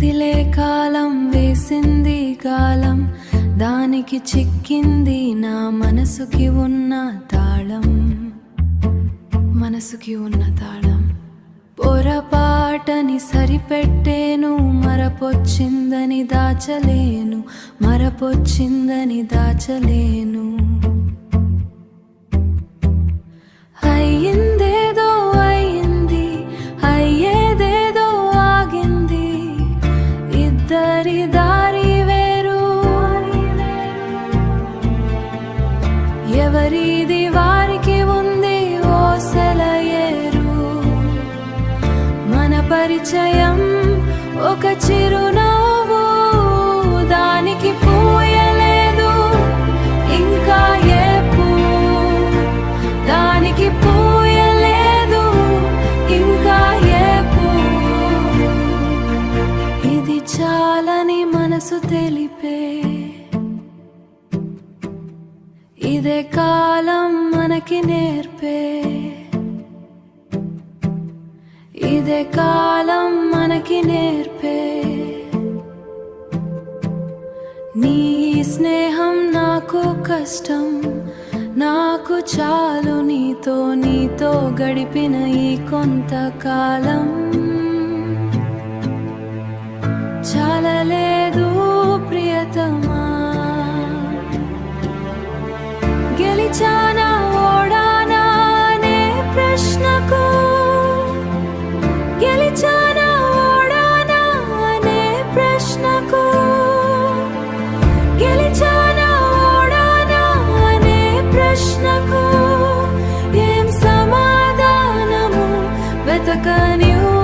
కదిలే కాలం వేసింది గాలం, దానికి చిక్కింది నా మనసుకి ఉన్న తాళం, మనసుకి ఉన్న తాళం. పొరపాటని సరిపెట్టేను, మరపొచ్చిందని దాచలేను, మరపొచ్చిందని దాచలేను. అయ్యిందేదో అయ్యింది, అయ్యేదేదో ఆగింది, ఇద్దరి దారి వేరు, ఎవరిది వారికి ఉంది ఓ సెలయేరు. మన పరిచయం ఒక చిరునవ్వు, దానికి పూయలేదు ఇంకా ఏపు, దానికి పూయలేదు ఇంకా ఏపు. ఇది చాలని మనసు తెలిపే, ఇదే కాలం మనకి నేర్పే, ఇదే కాలం మనకి నేర్పే. నీ స్నేహం నాకు కష్టం, నాకు చాలు నీతో, నీతో గడిపిన ఈ కొంతకాలం. చాలలేదు ప్రియతమా, గెలిచానా ఓడానా అనే ప్రశ్నకు, గెలిచానా ఓడానా అనే ప్రశ్నకు, గెలిచానా ఓడానా అనే ప్రశ్నకు ఏం సమాధానము వెతకనివ్వు.